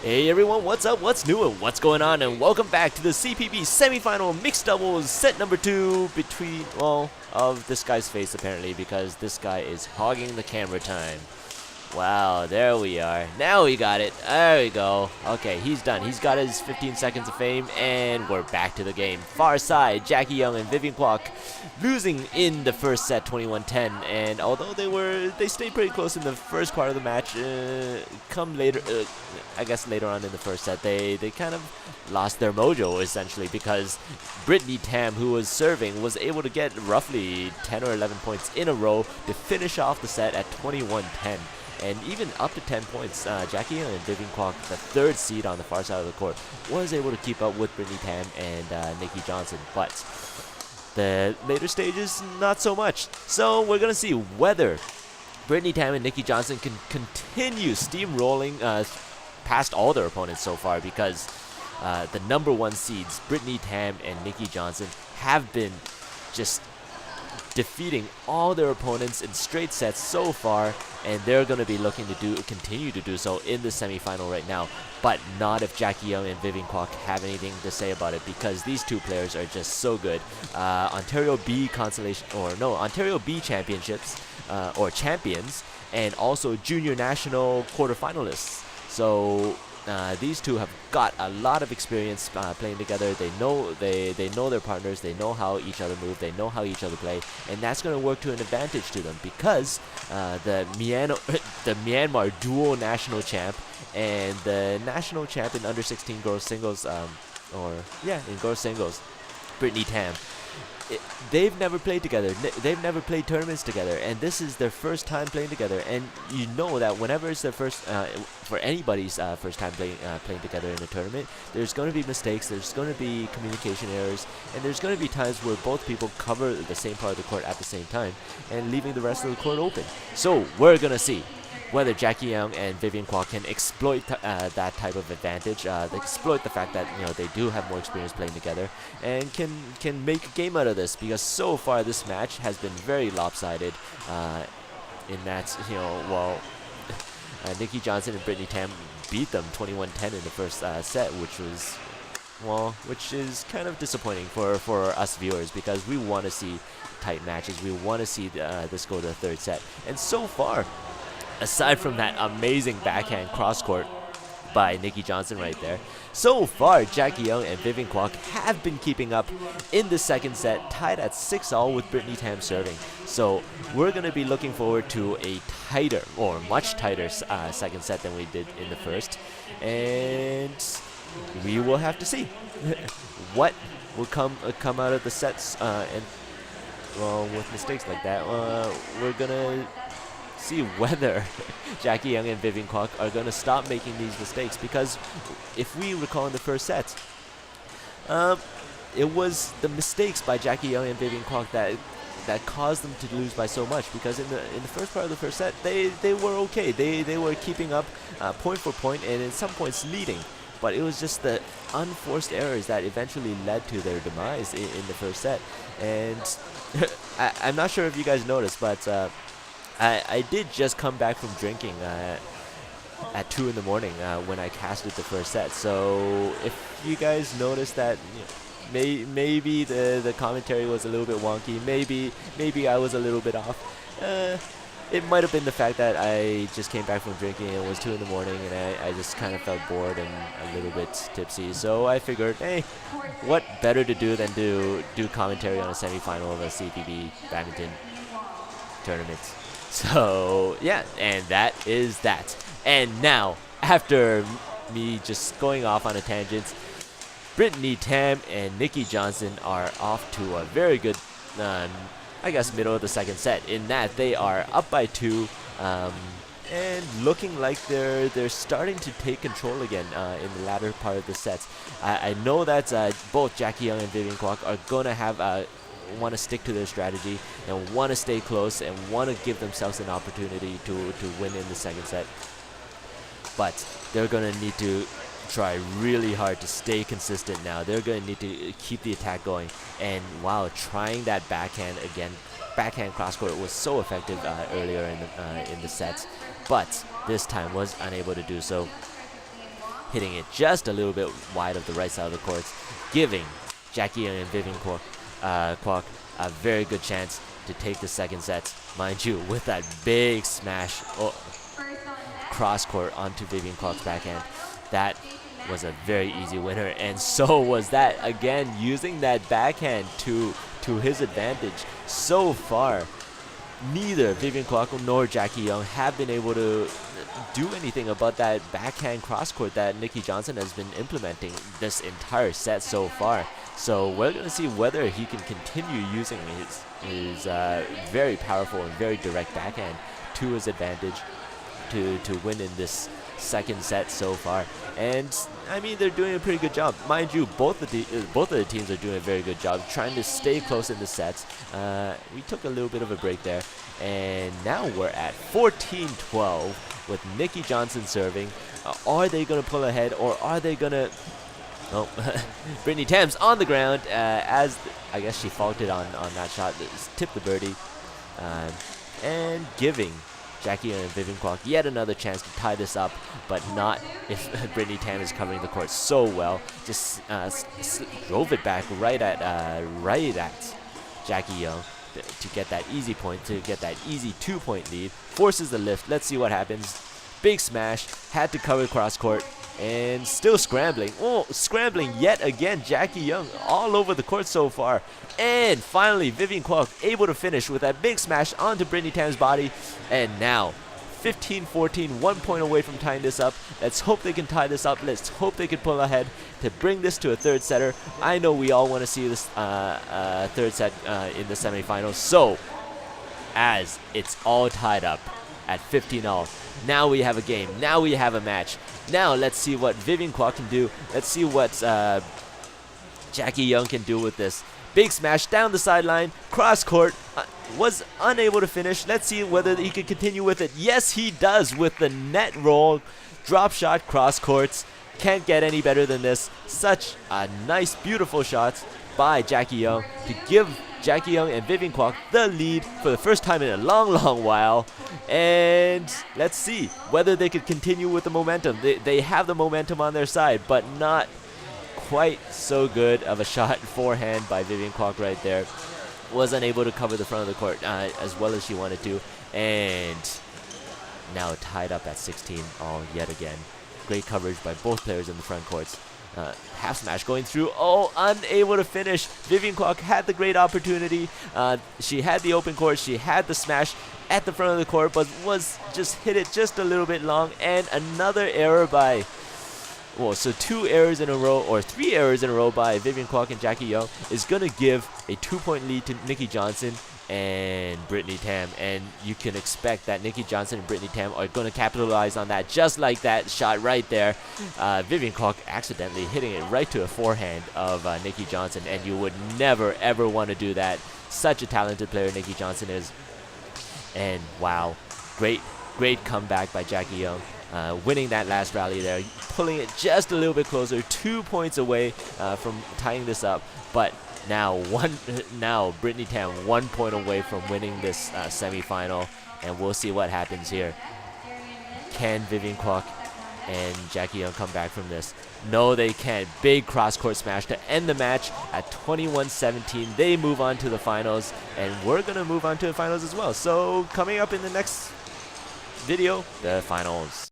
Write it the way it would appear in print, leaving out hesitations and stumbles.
Hey everyone, what's up, what's new, and what's going on, and welcome back to the CPB semifinal mixed doubles set number 2 between, of this guy's face apparently, because this guy is hogging the camera time. Wow, there we are. Now we got it. There we go. Okay, he's done. He's got his 15 seconds of fame, and we're back to the game. Far side, Jackie Yeung and Vivian Kwok losing in the first set, 21-10. And although they stayed pretty close in the first part of the match, come later, I guess later on in the first set, they kind of lost their mojo essentially, because Brittney Tam, who was serving, was able to get roughly 10 or 11 points in a row to finish off the set at 21-10. And even up to 10 points, Jackie Yeung and Vivian Kwok, the third seed on the far side of the court, was able to keep up with Brittney Tam and Nicky Johnson. But the later stages, not so much. So we're going to see whether Brittney Tam and Nicky Johnson can continue steamrolling past all their opponents so far, because the number 1 seeds, Brittney Tam and Nicky Johnson, have been just defeating all their opponents in straight sets so far, and they're going to be looking to continue to do so in the semifinal right now, but not if Jackie Yeung and Vivian Kwok have anything to say about it, because these two players are just so good. Ontario B championships or champions, and also junior national quarterfinalists. So these two have got a lot of experience playing together. They know their partners. They know how each other move. They know how each other play, and that's going to work to an advantage to them, because the Myanmar dual national champ and the national champ in under 16 girls singles, in girls singles, Brittney Tam. They've never played together. They've never played tournaments together, and this is their first time playing together. And you know that whenever it's their first, for anybody's first time playing together in a tournament, there's going to be mistakes, there's going to be communication errors, and there's going to be times where both people cover the same part of the court at the same time and leaving the rest of the court open. So we're going to see whether Jackie Yeung and Vivian Kwok can exploit that type of advantage, exploit the fact that they do have more experience playing together, and can make a game out of this, because so far this match has been very lopsided. In that Nicky Johnson and Brittney Tam beat them 21-10 in the first set, which is kind of disappointing for us viewers, because we want to see tight matches. We want to see this go to the third set, and so far, aside from that amazing backhand cross-court by Nicky Johnson right there, so far Jackie Yeung and Vivian Kwok have been keeping up in the second set, tied at 6-all with Brittney Tam serving. So we're going to be looking forward to a tighter, or much tighter, second set than we did in the first. And we will have to see what will come out of the sets, with mistakes like that. We're going to see whether Jackie Yeung and Vivian Kwok are going to stop making these mistakes, because if we recall in the first set, it was the mistakes by Jackie Yeung and Vivian Kwok that caused them to lose by so much, because in the first part of the first set, they were okay. They were keeping up point for point, and in some points leading, but it was just the unforced errors that eventually led to their demise in the first set. And I'm not sure if you guys noticed, but I did just come back from drinking at 2 in the morning when I casted the first set. So if you guys noticed that, maybe the commentary was a little bit wonky, maybe I was a little bit off. It might have been the fact that I just came back from drinking and it was 2 in the morning, and I just kind of felt bored and a little bit tipsy. So I figured, hey, what better to do than do commentary on a semifinal of a CPB Badminton tournament. So yeah, and that is that. And now, after me just going off on a tangent, Brittney Tam and Nicky Johnson are off to a very good, middle of the second set, in that they are up by 2, and looking like they're starting to take control again in the latter part of the sets. I know that both Jackie Yeung and Vivian Kwok are going to want to stick to their strategy and want to stay close and want to give themselves an opportunity to win in the second set. But they're going to need to try really hard to stay consistent now. They're going to need to keep the attack going. And wow, trying that backhand again. Backhand cross-court was so effective earlier in the sets, but this time was unable to do so. hitting it just a little bit wide of the right side of the courts, giving Jackie Yeung and Vivian Kwok a very good chance to take the second set. Mind you, with that big smash cross court onto Vivian Kwok's backhand, that was a very easy winner. And so was that, again, using that backhand to his advantage. So far, neither Vivian Kwok nor Jackie Yeung have been able to do anything about that backhand cross court that Nicky Johnson has been implementing this entire set so far. So we're going to see whether he can continue using his very powerful and very direct backhand to his advantage to win in this second set so far. And I mean, they're doing a pretty good job. Mind you, both of the teams are doing a very good job trying to stay close in the sets. We took a little bit of a break there, and now we're at 14-12 with Nicky Johnson serving. Are they going to pull ahead, or are they going to... Oh, Brittney Tam's on the ground as I guess she faulted on that shot, tipped the birdie, and giving Jackie Yeung and Vivian Kwok yet another chance to tie this up, but not if Brittney Tam is covering the court so well. Just drove it back right at Jackie Yeung to get that easy point, to get that easy 2-point lead. Forces the lift. Let's see what happens. Big smash. Had to cover cross court. And still scrambling. Oh, scrambling yet again. Jackie Yeung all over the court so far. And finally, Vivian Kwok able to finish with that big smash onto Brittney Tam's body. And now, 15-14, 1 point away from tying this up. Let's hope they can tie this up. Let's hope they can pull ahead to bring this to a third setter. I know we all want to see this third set in the semifinals. So, as it's all tied up at 15-all, now we have a game. Now we have a match. Now let's see what Vivian Kwok can do. Let's see what Jackie Yeung can do with this. Big smash down the sideline, cross court, was unable to finish. Let's see whether he can continue with it. Yes, he does with the net roll, drop shot, cross courts. Can't get any better than this. Such a nice, beautiful shot by Jackie Yeung to give Jackie Yeung and Vivian Kwok the lead for the first time in a long, long while. And let's see whether they could continue with the momentum. They have the momentum on their side, but not quite so good of a shot forehand by Vivian Kwok right there. Was unable to cover the front of the court as well as she wanted to. And now tied up at 16 all yet again. Great coverage by both players in the front courts. Half smash going through. Oh, unable to finish. Vivian Kwok had the great opportunity. She had the open court. She had the smash at the front of the court, but was just hit it just a little bit long. And another error by... Well, so 2 errors in a row, or 3 errors in a row by Vivian Kwok and Jackie Yeung is going to give a 2-point lead to Nicky Johnson and Brittney Tam. And you can expect that Nicky Johnson and Brittney Tam are going to capitalize on that, just like that shot right there. Vivian Kwok accidentally hitting it right to a forehand of Nicky Johnson, and you would never, ever want to do that. Such a talented player Nicky Johnson is. And wow, great comeback by Jackie Yeung. Winning that last rally there, pulling it just a little bit closer, 2 points away from tying this up. But now Brittney Tam 1 point away from winning this semifinal, and we'll see what happens here. Can Vivian Kwok and Jackie Yeung come back from this? No, they can't. Big cross-court smash to end the match at 21-17. They move on to the finals, and we're going to move on to the finals as well. So coming up in the next video, the finals.